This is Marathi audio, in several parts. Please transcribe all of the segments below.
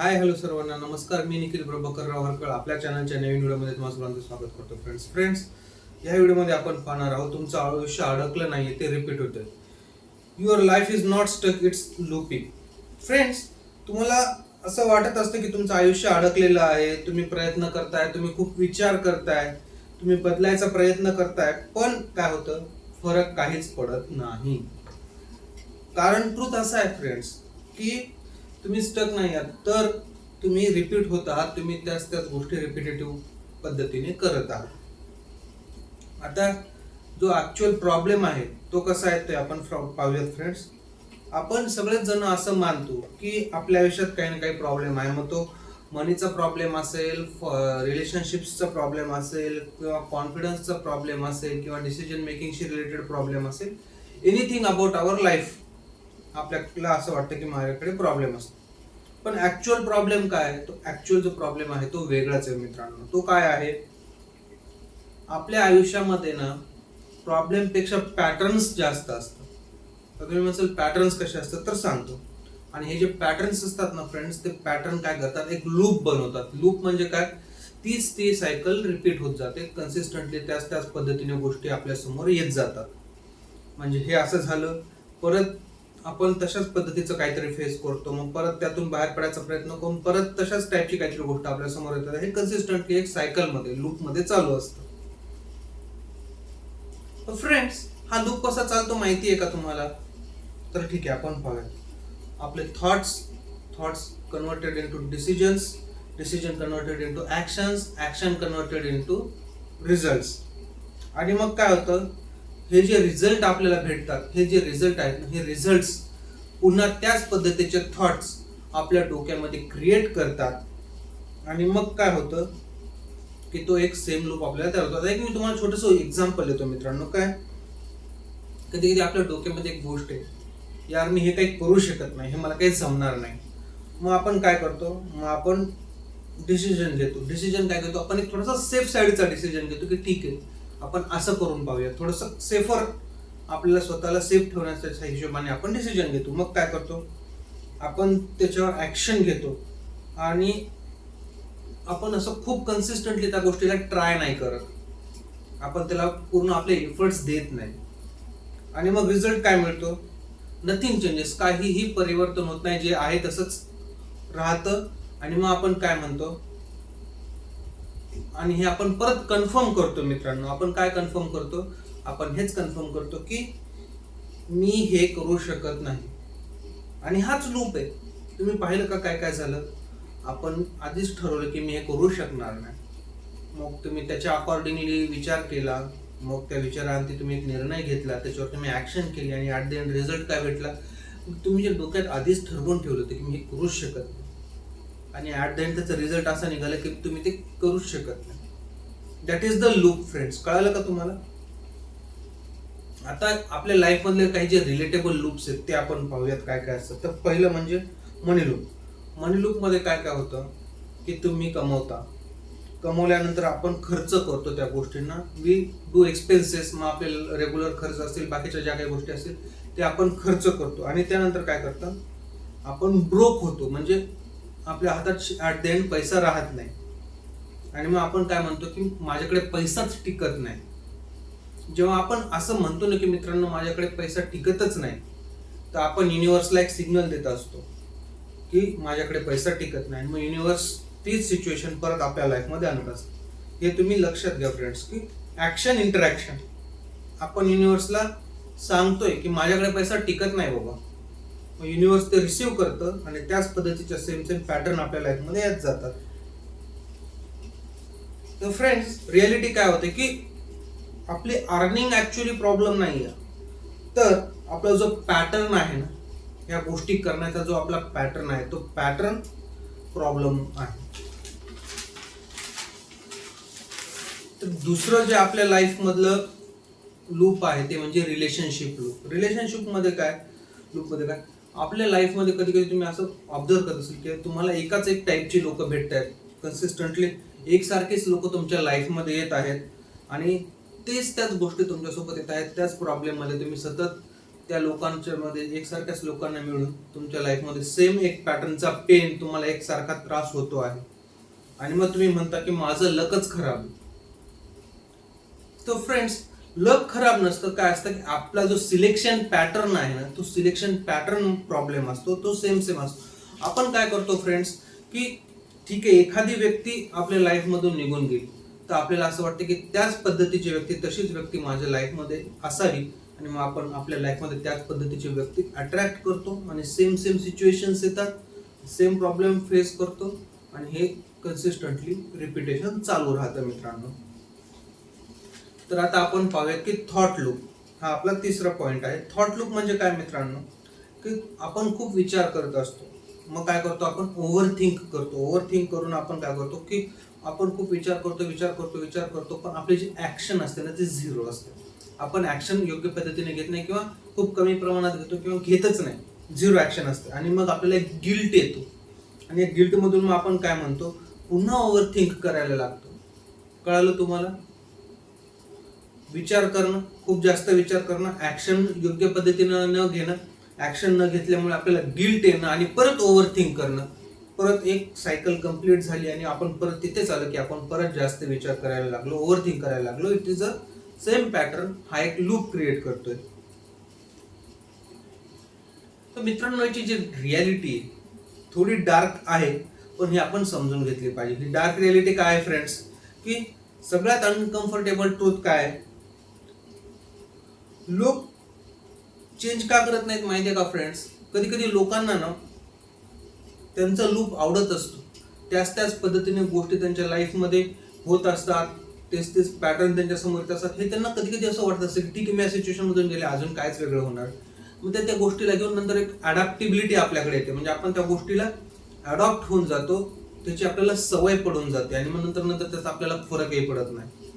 हाय हॅलो सर्वांना नमस्कार. मी निखिल प्रभाकर रावहरकर आपल्या चॅनलच्या नवीन व्हिडिओमध्ये तुम्हा सर्वांचं स्वागत करतो. फ्रेंड्स या व्हिडिओमध्ये आपण पाहणार आहोत तुमचं आयुष्य अडकलं नाहीये, ते रिपीट होतंय. Your life is not stuck, it's looping. Friends, तुम्हाला असं वाटत असतं की तुमचं आयुष्य अडकलेलं आहे, तुम्ही प्रयत्न करताय, तुम्ही खूप विचार करताय, तुम्ही बदलायचा प्रयत्न करताय, पण काय होतं, फरक काहीच पडत नाही. कारण ट्रूथ असं आहे फ्रेंड्स की तुम्ही स्टक नाही आहात, तर तुम्ही रिपीट होत आहात, तुम्ही त्याच गोष्टी रिपिटेटिव्ह पद्धतीने करत आहात. आता जो ऍक्च्युअल प्रॉब्लेम आहे तो कसा आहे ते आपण पाहूयात. फ्रेंड्स, आपण सगळेच जण असं मानतो की आपल्या आयुष्यात काही ना काही प्रॉब्लेम आहे. मग तो मनीचा प्रॉब्लेम असेल, रिलेशनशिप्सचा प्रॉब्लेम असेल, किंवा कॉन्फिडन्सचा प्रॉब्लेम असेल, किंवा डिसिजन मेकिंगशी रिलेटेड प्रॉब्लेम असेल, एनिथिंग अबाउट आवर लाईफ. आपल्याला असं वाटतं की माझ्याकडे प्रॉब्लेम असतो, पण ऍक्च्युअल प्रॉब्लेम काय आहे, तो ऍक्च्युअल जो प्रॉब्लेम आहे तो वेगळाच आहे मित्रांनो. तो काय आहे, आपल्या आयुष्यामध्ये ना प्रॉब्लेम पेक्षा पॅटर्न्स जास्त असतात. तर तुम्ही म्हणसाल पॅटर्न्स कसे असतात, तर सांगतो. आणि हे जे पॅटर्न्स असतात ना फ्रेंड्स, ते पॅटर्न काय करतात, एक लूप बनवतात. लूप म्हणजे काय, तीच ती सायकल रिपीट होत जाते कन्सिस्टंटली, त्याच पद्धतीने गोष्टी आपल्या समोर येत जातात. म्हणजे हे असं झालं, परत आपण तशाच पद्धतीचं काहीतरी फेस करतो, मग परत त्यातून बाहेर पडायचा प्रयत्न करून परत तशाच टाईपची काहीतरी गोष्ट आपल्या समोर येतात. हे कन्सिस्टंटली एक सायकल मध्ये, लूप मध्ये चालू असतं. फ्रेंड्स, हा लूप कसा चालतो माहिती आहे का तुम्हाला? तर ठीक आहे, आपण पाहूया. आपले thoughts converted into decisions, decision converted into actions, action converted into results. आणि मग काय होतं, हे जे रिझल्ट आपल्याला भेटतात, हे जे रिझल्ट आहेत, हे रिझल्ट्स पुन्हा त्याच पद्धतीचे थॉट्स आपल्या डोक्यामध्ये क्रिएट करतात. आणि मग काय होतं की तो एक सेम लूप आपल्याला तयार होतो. एक मी तुम्हाला छोटंसं एक्झाम्पल देतो मित्रांनो. काय, कधी कधी आपल्या डोक्यामध्ये एक गोष्ट आहे, यार मी हे काही करू शकत नाही, हे मला काही जमणार नाही. मग आपण काय करतो, मग आपण डिसिजन घेतो. डिसिजन काय घेतो, आपण एक थोडासा सेफ साईडचा डिसिजन घेतो की ठीक आहे, आपण असं करून पाहूया, थोडंसं सेफर, आपल्याला स्वतःला सेफ ठेवण्याच्या हिशोबाने आपण डिसिजन घेतो. मग काय करतो, आपण त्याच्यावर ऍक्शन घेतो आणि आपण असं खूप कन्सिस्टंटली त्या गोष्टीला ट्राय नाही करत, आपण त्याला पूर्ण आपले एफर्ट्स देत नाही. आणि मग रिझल्ट काय मिळतो, नथिंग चेंजेस, काहीही परिवर्तन होत नाही, जे आहे तसंच राहतं. आणि मग आपण काय म्हणतो, आणि हे आपण परत कन्फर्म करतो मित्रांनो. आपण काय कन्फर्म करतो, आपण हेच कन्फर्म करतो की मी हे करू शकत नाही. आणि हाच लूप आहे. तुम्ही पाहिलं का काय काय झालं, आपण आधीच ठरवलं की मी हे करू शकणार नाही, मग तुम्ही त्याच्या अकॉर्डिंगली विचार केला, मग त्या विचारांती तुम्ही एक निर्णय घेतला, त्याच्यावर तुम्ही ऍक्शन केली, आणि ऍट द एंड रिझल्ट काय भेटला, तुम्ही जे डोक्यात आधीच ठरवून ठेवलं होतं की मी हे करूच शकत नाही, आणि ऍट द एंड त्याचा रिझल्ट असा निघाला की तुम्ही ते करूच शकत नाही. That is the loop. Friends, कळालं का तुम्हाला? आता आपल्या लाईफ मधले काही जे रिलेटेबल लूप्स आहेत ते आपण पाहूयात काय काय असतं. तर पहिलं म्हणजे मनी लूप. मनी लूप मध्ये काय काय होतं की तुम्ही कमवल्यानंतर आपण खर्च करतो त्या गोष्टींना, वी डू एक्सपेन्सेस. मग आपले रेग्युलर खर्च असतील, बाकीच्या ज्या काही गोष्टी असतील ते आपण खर्च करतो. आणि त्यानंतर काय करतो, आपण ब्रोक होतो, म्हणजे आपल्या हातात ऍट द एंड पैसा राहत नाही. आणि मग आपण काय म्हणतो की माझ्याकडे पैसाच टिकत नाही. जेव्हा आपण असं म्हणतो ना की मित्रांनो माझ्याकडे पैसा टिकतच नाही, तर आपण युनिव्हर्सला एक सिग्नल देत असतो की माझ्याकडे पैसा टिकत नाही. मग युनिव्हर्स तीच सिच्युएशन परत आपल्या लाईफमध्ये आणत असतं. हे तुम्ही लक्षात घ्या फ्रेंड्स, की ऍक्शन इंटरॅक्शन. आपण युनिव्हर्सला सांगतोय की माझ्याकडे पैसा टिकत नाही बाबा, मग युनिव्हर्स ते रिसिव्ह करतं, आणि त्याच पद्धतीच्या सेम पॅटर्न आपल्या लाईफमध्ये येत जातात. तर फ्रेंड्स, रियालिटी काय होते की आपली अर्निंग ऍक्च्युअली प्रॉब्लेम नाही आहे, तर आपला जो पॅटर्न आहे ना, या गोष्टी करण्याचा जो आपला पॅटर्न आहे, तो पॅटर्न प्रॉब्लेम आहे. तर दुसरं जे आपल्या लाईफ मधलं लूप आहे ते म्हणजे रिलेशनशिप लूप. रिलेशनशिप मध्ये काय, लूप मध्ये काय, आपल्या लाईफ मध्ये कधी कधी तुम्ही असं ऑब्झर्व करत असेल की तुम्हाला एकाच एक टाईपची लोक भेटत आहेत कन्सिस्टंटली, एकसारखेच लोक तुमच्या लाईफ मध्ये येत आहेत, आणि त्याच गोष्टी तुमच्यासोबत येत आहेत, त्याच प्रॉब्लेम मध्ये तुम्ही सतत त्या लोकांच्या मध्ये एकसारख्याच लोकांना मिळून तुमच्या लाईफमध्ये सेम एक पॅटर्नचा पेन, तुम्हाला एकसारखा त्रास होतो आहे आणि मग तुम्ही म्हणता की माझं लकच खराब. तर फ्रेंड्स, लक खराब नसतं. काय असतं की आपला जो सिलेक्शन पॅटर्न आहे ना, तो सिलेक्शन पॅटर्न प्रॉब्लेम असतो, तो सेम असतो. आपण काय करतो फ्रेंड्स की ठीक आहे, एखादी व्यक्ती आपल्या लाईफमधून निघून गेली तर आपल्याला असं वाटतं की त्याच पद्धतीची व्यक्ती, तशीच व्यक्ती माझ्या लाईफमध्ये असावी आणि मग आपण आपल्या लाईफमध्ये त्याच पद्धतीची व्यक्ती अट्रॅक्ट करतो आणि सेम सिच्युएशन्स येतात, सेम प्रॉब्लेम फेस करतो आणि हे कन्सिस्टंटली रिपिटेशन चालू राहतं मित्रांनो. तर आता आपण पाहूयात की थॉट लूप हा आपला तिसरा पॉइंट आहे. थॉट लूप म्हणजे काय मित्रांनो, की आपण खूप विचार करत असतो, मग काय करतो आपण ओव्हर थिंक करतो. ओव्हर थिंक करून आपण काय करतो की आपण खूप विचार करतो पण आपली जी ऍक्शन असते ना ती झिरो असते. आपण ऍक्शन योग्य पद्धतीने घेत नाही किंवा खूप कमी प्रमाणात घेतो किंवा घेतच नाही, झिरो ऍक्शन असते आणि मग आपल्याला एक गिल्ट येतो आणि या गिल्ट मधून मग आपण काय म्हणतो, पुन्हा ओव्हर थिंक करायला लागतो. कळालं तुम्हाला? विचार करणं, खूप जास्त विचार करणं, ऍक्शन योग्य पद्धतीनं न घेणं, ऍक्शन न घेतल्यामुळे आपल्याला गिल्ट येणं आणि परत ओव्हर थिंक करणं, परत एक सायकल कंप्लीट झाली आणि आपण परत तिथेच आलो की आपण परत जास्त विचार करायला लागलो, ओव्हर थिंक करायला लागलो. It is a same pattern, हा एक लूप क्रिएट करतोय. तर मित्रांनो, याची जी रियालिटी थोडी डार्क आहे, पण ही आपण समजून घेतली पाहिजे. ही डार्क रियालिटी काय आहे फ्रेंड्स, की सगळ्यात अनकम्फर्टेबल ट्रूथ काय आहे, लोक चेंज का करत नाहीत माहितीये का फ्रेंड्स? कधी कधी लोकांना ना त्यांचा लूप आवडत असतो, त्याच पद्धतीने गोष्टी त्यांच्या लाईफमध्ये होत असतात, तेच पॅटर्न त्यांच्या समोर येत असतात. हे त्यांना कधी कधी असं वाटत असतं की ठीक आहे, मी या सिच्युएशन मधून गेले, अजून कायच वेगळं होणार. मग त्या गोष्टीला घेऊन नंतर एक अडॅप्टिबिलिटी आपल्याकडे येते, म्हणजे आपण त्या गोष्टीला अडॉप्ट होऊन जातो, त्याची आपल्याला सवय पडून जाते आणि मग नंतर त्याचा आपल्याला फरकही पडत नाही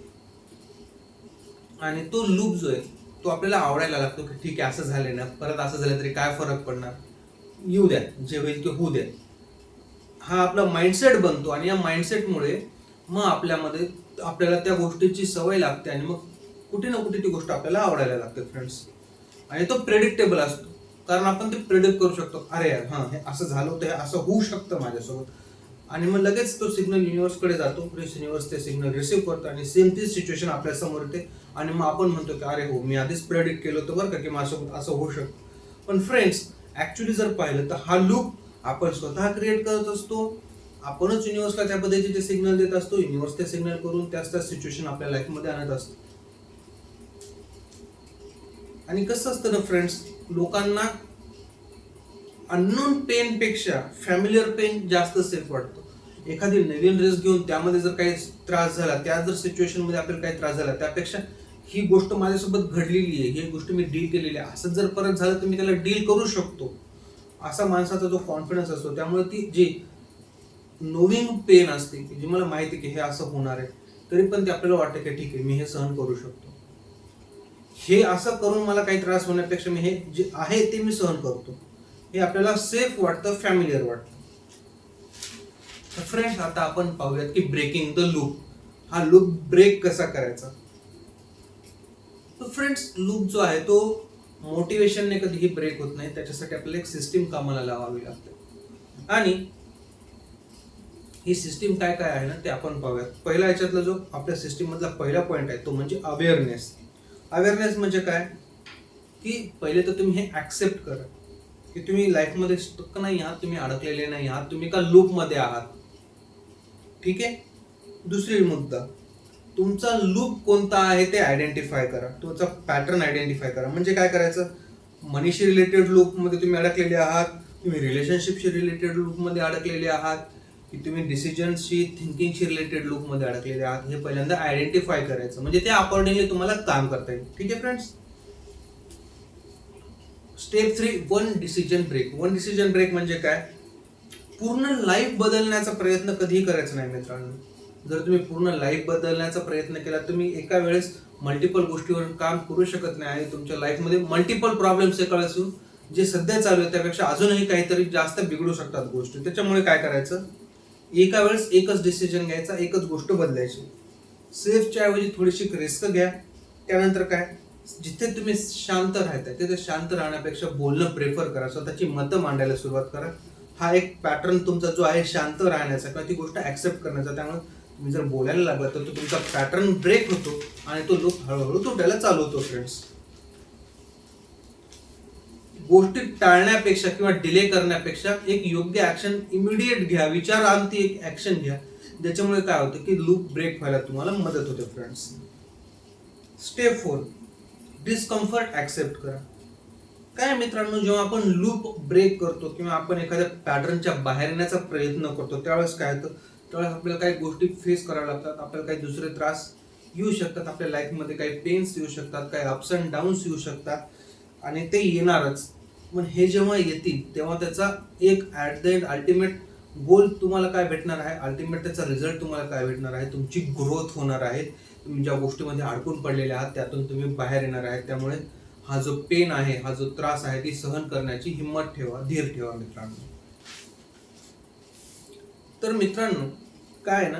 आणि तो लूप जो आहे तो आपल्याला आवडायला लागतो की ठीक आहे, असं झालंय ना, परत असं झालं तरी काय फरक पडणार, येऊ द्या, जे होईल ते होऊ द्या. हा आपला माइंडसेट बनतो आणि या माइंडसेटमुळे मग आपल्याला त्या गोष्टीची सवय लागते आणि मग कुठे ना कुठे ती गोष्ट आपल्याला आवडायला लागते फ्रेंड्स. आणि तो प्रेडिक्टेबल असतो, कारण आपण ते प्रेडिक्ट करू शकतो, अरे यार हा हे असं झालं होतं, हे असं होऊ शकतं माझ्यासोबत, आणि मग लगेच तो सिग्नल युनिव्हर्सकडे जातो, युनिव्हर्स ते सिग्नल रिसीव्ह करतो आणि सेम तीच सिच्युएशन आपल्या समोर येते आणि मग आपण म्हणतो की अरे हो, मी आधीच प्रेडिक्ट केलं होतं बरं का की माझ्यासोबत असं होऊ शकतं. पण फ्रेंड्स, ऍक्च्युली जर पाहिलं तर हा लूप आपण स्वतः क्रिएट करत असतो. आपणच युनिव्हर्सला त्या पद्धतीचे सिग्नल देत असतो, युनिव्हर्स ते सिग्नल करून त्याच सिच्युएशन आपल्या लाईफमध्ये आणत असतो. आणि कसं असतं ना फ्रेंड्स, लोकांना अननोन पेन पेक्षा फॅमिलियर पेन जास्त सेफ वाटतो. एखादी नवीन रिस्क घेऊन त्यामध्ये जर काही त्रास झाला, त्या जर सिच्युएशन मध्ये आपल्याला काही त्रास झाला, त्यापेक्षा ही गोष्ट माझ्यासोबत घडलेली आहे, ही गोष्ट मी डील केलेली आहे, असं जर परत झालं तर मी त्याला डील करू शकतो, असा माणसाचा जो कॉन्फिडन्स असतो. त्यामुळे ती जी नोविंग पेन असते, जी मला माहिती की हे असं होणार आहे, तरी पण ते आपल्याला वाटतं की ठीक आहे, मी हे सहन करू शकतो, हे असं करून मला काही त्रास होण्यापेक्षा मी हे जे आहे ते मी सहन करतो, हे आपल्याला सेफ वाटतं, फॅमिलियर वाटतं. फ्रेंड्स, आता आपण पाहूयात की ब्रेकिंग द लूप, हा लूप ब्रेक कसा करायचा. तर फ्रेंड्स, लूप जो आहे तो मोटिवेशनने कधीही ब्रेक होत नाही, त्याच्यासाठी आपल्याला एक सिस्टीम कामाला लावावी लागते. आणि ही सिस्टीम काय काय आहे ना ते आपण पाहूयात. पहिला याच्यातला जो आपल्या सिस्टीम मधला पहिला पॉइंट आहे तो म्हणजे अवेअरनेस. अवेअरनेस म्हणजे काय, की पहिले तर तुम्ही हे ऍक्सेप्ट करा की तुम्ही लाईफमध्ये स्टक नाही आहात, तुम्ही अडकलेले नाही आहात, तुम्ही एका लूप मध्ये आहात. ठीक आहे. दुसरी मुद्दा, तुमचा लूप कोणता आहे ते आयडेंटिफाय करा, तुमचा पॅटर्न आयडेंटिफाय करा. म्हणजे काय करायचं, मनीशी रिलेटेड लूप मध्ये तुम्ही अडकलेले आहात, तुम्ही रिलेशनशिपशी रिलेटेड लूप मध्ये अडकलेले आहात, की तुम्ही डिसिजनशी थिंकिंगशी रिलेटेड लूप मध्ये अडकलेले आहात, हे पहिल्यांदा आयडेंटिफाय करायचं, म्हणजे त्या अकॉर्डिंगली तुम्हाला काम करता येईल. ठीक आहे friends. Step 3, one decision break. One decision break म्हणजे काय, पूर्ण लाईफ बदलण्याचा प्रयत्न कधीही करायचा नाही मित्रांनो. जर तुम्ही पूर्ण लाईफ बदलण्याचा प्रयत्न केला, तुम्ही एका वेळेस मल्टिपल गोष्टीवर काम करू शकत नाही आणि तुमच्या लाईफमध्ये मल्टिपल प्रॉब्लेम्स एका वेळेस जे सध्या चालू आहे त्यापेक्षा अजूनही काहीतरी जास्त बिघडू शकतात गोष्टी. त्याच्यामुळे काय करायचं, एका वेळेस एकच डिसिजन घ्यायचा, एकच गोष्ट बदलायची. सेफच्या ऐवजी थोडीशी रिस्क घ्या, त्यानंतर काय जिथे तुम्ही शांत राहताय तिथे शांत राहण्यापेक्षा बोलणं प्रेफर करा, स्वतःची मतं मांडायला सुरुवात करा. हा एक पॅटर्न तुमचा जो आहे शांत राहण्याचा किंवा ती गोष्ट ऍक्सेप्ट करण्याचा. त्यामुळे तुम्ही जर बोलायला लागला तर तो तुमचा पॅटर्न ब्रेक होतो आणि तो लूप हळूहळू तुटायला चालू होतो. फ्रेंड्स, गोष्टी टाळण्यापेक्षा किंवा डिले करण्यापेक्षा एक योग्य ऍक्शन इमिडिएट घ्या, विचारांती एक ऍक्शन घ्या, ज्याच्यामुळे काय होतं की लूप ब्रेक व्हायला तुम्हाला मदत होते. फ्रेंड्स, स्टेप 4, डिस्कम्फर्ट ऍक्सेप्ट करा. काय मित्रांनो, जेव्हा आपण लूप ब्रेक करतो किंवा आपण एखाद्या पॅटर्नच्या बाहेर येण्याचा प्रयत्न करतो त्यावेळेस काय होतं, त्यावेळेस आपल्याला काही गोष्टी फेस कराव्या लागतात, आपल्याला काही दुसरे त्रास येऊ शकतात, आपल्या लाईफमध्ये काही पेन्स येऊ शकतात, काही अप्स अँड डाऊन्स येऊ शकतात आणि ते येणारच. पण हे जेव्हा येतील तेव्हा त्याचा एक at the end ultimate goal तुम्हाला काय भेटणार आहे, अल्टिमेट त्याचा रिझल्ट तुम्हाला काय भेटणार आहे, तुमची ग्रोथ होणार आहे. तुम्ही ज्या गोष्टीमध्ये अडकून पडलेले आहात त्यातून तुम्ही बाहेर येणार आहे. त्यामुळे हा जो पेन आहे, हा जो त्रास आहे, ती सहन करण्याची हिंमत ठेवा, धीर ठेवा मित्रांनो. तर मित्रांनो, काय ना,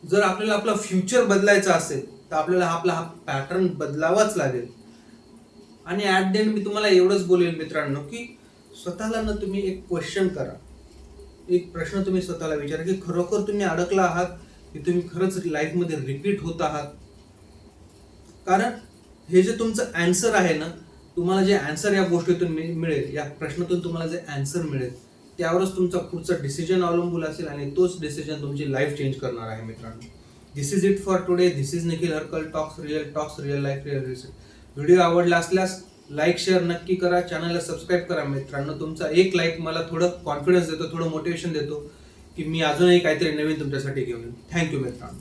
जर आपल्याला आपला फ्युचर बदलायचा असेल तर आपल्याला आपला हा पॅटर्न बदलावाच लागेल. आणि ऍट द एंड मी तुम्हाला एवढंच बोलेल मित्रांनो की स्वतःला ना तुम्ही एक क्वेश्चन करा, एक प्रश्न तुम्ही स्वतःला विचारा की खरोखर तुम्ही अडकला आहात की तुम्ही खरंच लाईफमध्ये रिपीट होत आहात. कारण हे जे तुमचं अँसर आहे ना, तुम्हाला जे अँसर या गोष्टीतून मिळेल, या प्रश्नातून तुम्हाला जे अँसर मिळेल त्यावरच तुमचा पुढचा डिसिजन अवलंबून असेल आणि तोच डिसिजन तुमची लाईफ चेंज करणार आहे मित्रांनो. This is it for today. This is Nikhil Harkal, talks real life real reset. Video आवडला असल्यास लाईक शेअर नक्की करा, चॅनलला सबस्क्राईब करा मित्रांनो. तुमचा एक लाईक मला थोडं कॉन्फिडन्स देतो, थोडं मोटिवेशन देतो की मी अजूनही काहीतरी नवीन तुमच्यासाठी घेऊन येईन. थँक्यू मित्रांनो.